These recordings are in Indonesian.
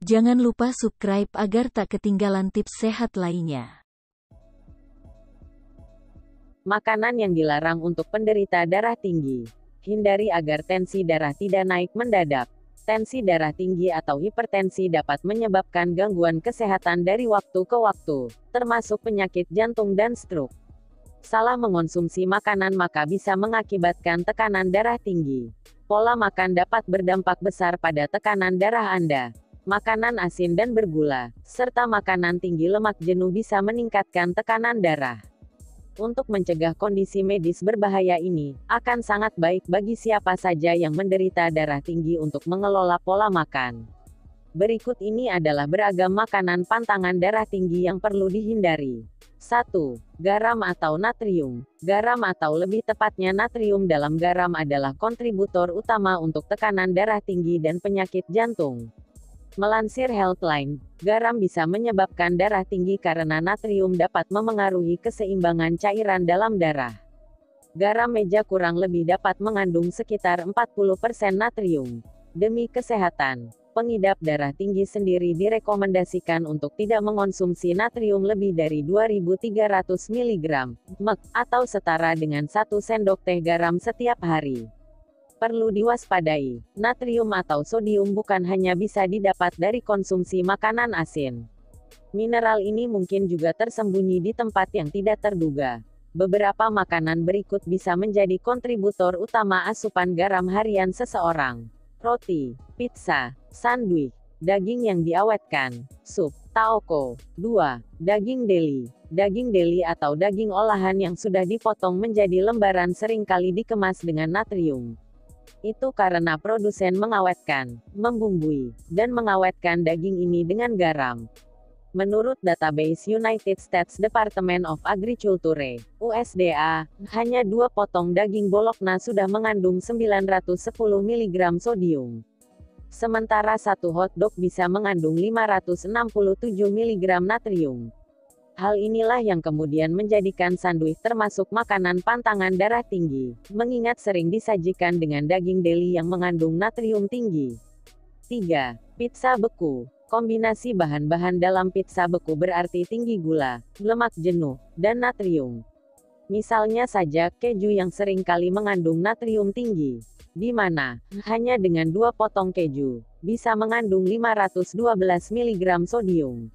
Jangan lupa subscribe agar tak ketinggalan tips sehat lainnya. Makanan yang dilarang untuk penderita darah tinggi. Hindari agar tensi darah tidak naik mendadak. Tensi darah tinggi atau hipertensi dapat menyebabkan gangguan kesehatan dari waktu ke waktu, termasuk penyakit jantung dan stroke. Salah mengonsumsi makanan maka bisa mengakibatkan tekanan darah tinggi. Pola makan dapat berdampak besar pada tekanan darah Anda. Makanan asin dan bergula, serta makanan tinggi lemak jenuh bisa meningkatkan tekanan darah. Untuk mencegah kondisi medis berbahaya ini, akan sangat baik bagi siapa saja yang menderita darah tinggi untuk mengelola pola makan. Berikut ini adalah beragam makanan pantangan darah tinggi yang perlu dihindari. 1. Garam atau natrium. Garam atau lebih tepatnya natrium dalam garam adalah kontributor utama untuk tekanan darah tinggi dan penyakit jantung. Melansir Healthline, garam bisa menyebabkan darah tinggi karena natrium dapat memengaruhi keseimbangan cairan dalam darah. Garam meja kurang lebih dapat mengandung sekitar 40% natrium. Demi kesehatan, pengidap darah tinggi sendiri direkomendasikan untuk tidak mengonsumsi natrium lebih dari 2.300 mg, mg, atau setara dengan 1 sendok teh garam setiap hari. Perlu diwaspadai, natrium atau sodium bukan hanya bisa didapat dari konsumsi makanan asin. Mineral ini mungkin juga tersembunyi di tempat yang tidak terduga. Beberapa makanan berikut bisa menjadi kontributor utama asupan garam harian seseorang. Roti, pizza, sandwich, daging yang diawetkan, sup, taoko. 2. Daging deli. Daging deli atau daging olahan yang sudah dipotong menjadi lembaran seringkali dikemas dengan natrium. Itu karena produsen mengawetkan, membumbui, dan mengawetkan daging ini dengan garam. Menurut database United States Department of Agriculture, USDA, hanya 2 potong daging bologna sudah mengandung 910 mg sodium. Sementara 1 hotdog bisa mengandung 567 mg natrium. Hal inilah yang kemudian menjadikan sandwich termasuk makanan pantangan darah tinggi, mengingat sering disajikan dengan daging deli yang mengandung natrium tinggi. 3. Pizza beku. Kombinasi bahan-bahan dalam pizza beku berarti tinggi gula, lemak jenuh, dan natrium. Misalnya saja, keju yang sering kali mengandung natrium tinggi, di mana, hanya dengan 2 potong keju, bisa mengandung 512 mg sodium.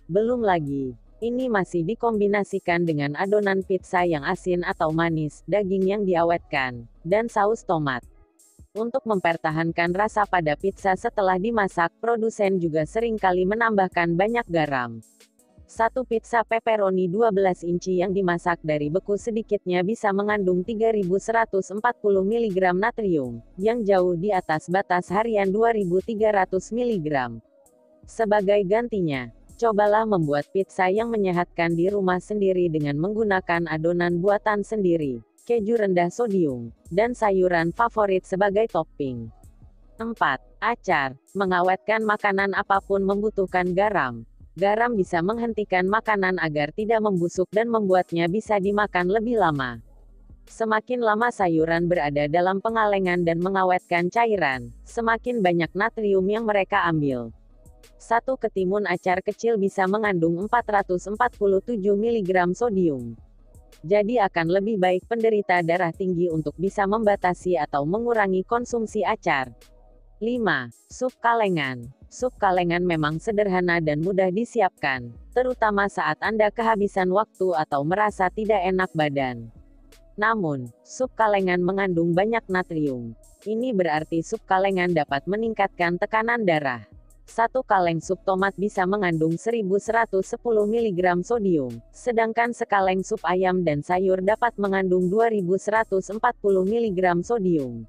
Belum lagi, ini masih dikombinasikan dengan adonan pizza yang asin atau manis, daging yang diawetkan, dan saus tomat. Untuk mempertahankan rasa pada pizza setelah dimasak, produsen juga seringkali menambahkan banyak garam. 1 pizza pepperoni 12 inci yang dimasak dari beku sedikitnya bisa mengandung 3.140 mg natrium, yang jauh di atas batas harian 2.300 mg. Sebagai gantinya, cobalah membuat pizza yang menyehatkan di rumah sendiri dengan menggunakan adonan buatan sendiri, keju rendah sodium, dan sayuran favorit sebagai topping. 4. Acar. Mengawetkan makanan apapun membutuhkan garam. Garam bisa menghentikan makanan agar tidak membusuk dan membuatnya bisa dimakan lebih lama. Semakin lama sayuran berada dalam pengalengan dan mengawetkan cairan, semakin banyak natrium yang mereka ambil. 1 ketimun acar kecil bisa mengandung 447 mg sodium. Jadi akan lebih baik penderita darah tinggi untuk bisa membatasi atau mengurangi konsumsi acar. 5. Sup kalengan. Sup kalengan memang sederhana dan mudah disiapkan, terutama saat Anda kehabisan waktu atau merasa tidak enak badan. Namun, sup kalengan mengandung banyak natrium. Ini berarti sup kalengan dapat meningkatkan tekanan darah. 1 kaleng sup tomat bisa mengandung 1.110 mg sodium, sedangkan sekaleng sup ayam dan sayur dapat mengandung 2.140 mg sodium.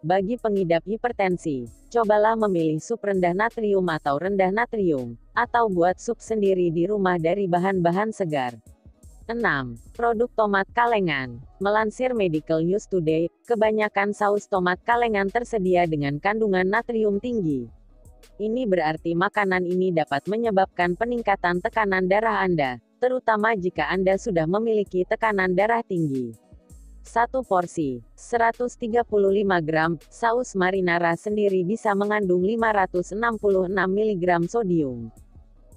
Bagi pengidap hipertensi, cobalah memilih sup rendah natrium atau rendah natrium, atau buat sup sendiri di rumah dari bahan-bahan segar. 6. Produk tomat kalengan. Melansir Medical News Today, kebanyakan saus tomat kalengan tersedia dengan kandungan natrium tinggi. Ini berarti makanan ini dapat menyebabkan peningkatan tekanan darah Anda, terutama jika Anda sudah memiliki tekanan darah tinggi. Satu porsi, 135 gram, saus marinara sendiri bisa mengandung 566 mg sodium.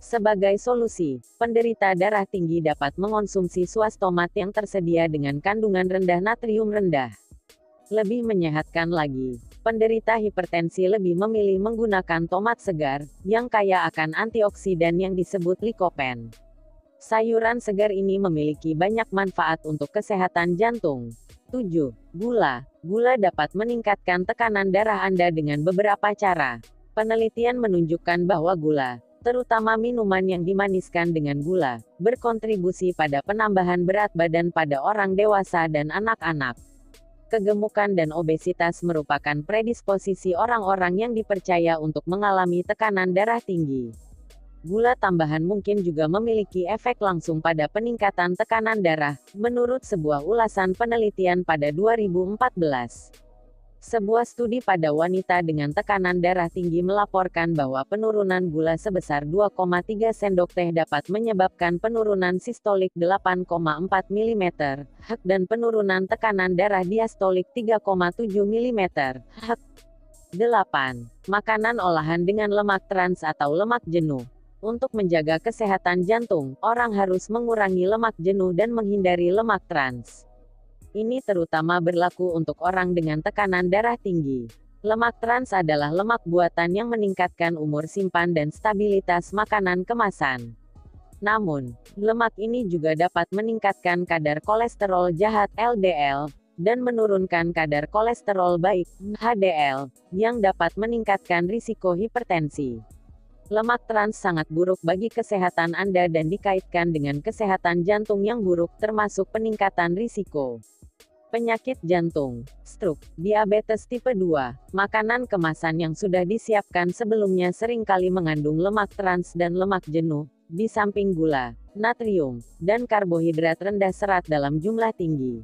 Sebagai solusi, penderita darah tinggi dapat mengonsumsi saus tomat yang tersedia dengan kandungan rendah natrium rendah. Lebih menyehatkan lagi, penderita hipertensi lebih memilih menggunakan tomat segar, yang kaya akan antioksidan yang disebut lycopene. Sayuran segar ini memiliki banyak manfaat untuk kesehatan jantung. 7. Gula. Gula dapat meningkatkan tekanan darah Anda dengan beberapa cara. Penelitian menunjukkan bahwa gula, terutama minuman yang dimaniskan dengan gula, berkontribusi pada penambahan berat badan pada orang dewasa dan anak-anak. Kegemukan dan obesitas merupakan predisposisi orang-orang yang dipercaya untuk mengalami tekanan darah tinggi. Gula tambahan mungkin juga memiliki efek langsung pada peningkatan tekanan darah, menurut sebuah ulasan penelitian pada 2014. Sebuah studi pada wanita dengan tekanan darah tinggi melaporkan bahwa penurunan gula sebesar 2,3 sendok teh dapat menyebabkan penurunan sistolik 8,4 mm, dan penurunan tekanan darah diastolik 3,7 mm. 8. Makanan olahan dengan lemak trans atau lemak jenuh. Untuk menjaga kesehatan jantung, orang harus mengurangi lemak jenuh dan menghindari lemak trans. Ini terutama berlaku untuk orang dengan tekanan darah tinggi. Lemak trans adalah lemak buatan yang meningkatkan umur simpan dan stabilitas makanan kemasan. Namun, lemak ini juga dapat meningkatkan kadar kolesterol jahat (LDL) dan menurunkan kadar kolesterol baik (HDL), yang dapat meningkatkan risiko hipertensi. Lemak trans sangat buruk bagi kesehatan Anda dan dikaitkan dengan kesehatan jantung yang buruk, termasuk peningkatan risiko penyakit jantung, stroke, diabetes tipe 2. Makanan kemasan yang sudah disiapkan sebelumnya seringkali mengandung lemak trans dan lemak jenuh, di samping gula, natrium, dan karbohidrat rendah serat dalam jumlah tinggi.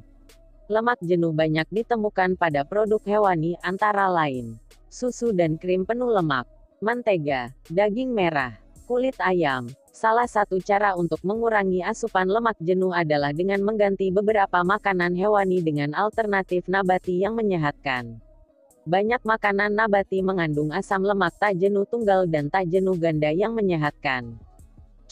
Lemak jenuh banyak ditemukan pada produk hewani antara lain susu dan krim penuh lemak, mentega, daging merah, kulit ayam. Salah satu cara untuk mengurangi asupan lemak jenuh adalah dengan mengganti beberapa makanan hewani dengan alternatif nabati yang menyehatkan. Banyak makanan nabati mengandung asam lemak tak jenuh tunggal dan tak jenuh ganda yang menyehatkan.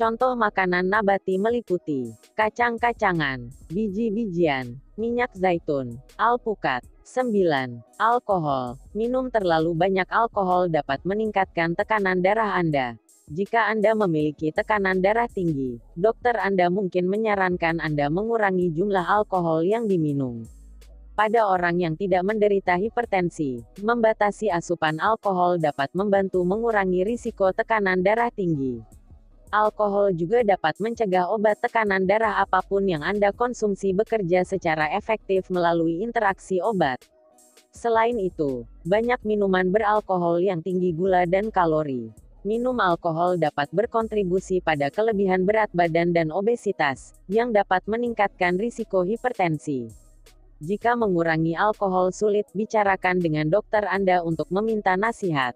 Contoh makanan nabati meliputi kacang-kacangan, biji-bijian, minyak zaitun, alpukat. 9. Alkohol. Minum terlalu banyak alkohol dapat meningkatkan tekanan darah Anda. Jika Anda memiliki tekanan darah tinggi, dokter Anda mungkin menyarankan Anda mengurangi jumlah alkohol yang diminum. Pada orang yang tidak menderita hipertensi, membatasi asupan alkohol dapat membantu mengurangi risiko tekanan darah tinggi. Alkohol juga dapat mencegah obat tekanan darah apapun yang Anda konsumsi bekerja secara efektif melalui interaksi obat. Selain itu, banyak minuman beralkohol yang tinggi gula dan kalori. Minum alkohol dapat berkontribusi pada kelebihan berat badan dan obesitas, yang dapat meningkatkan risiko hipertensi. Jika mengurangi alkohol sulit, bicarakan dengan dokter Anda untuk meminta nasihat.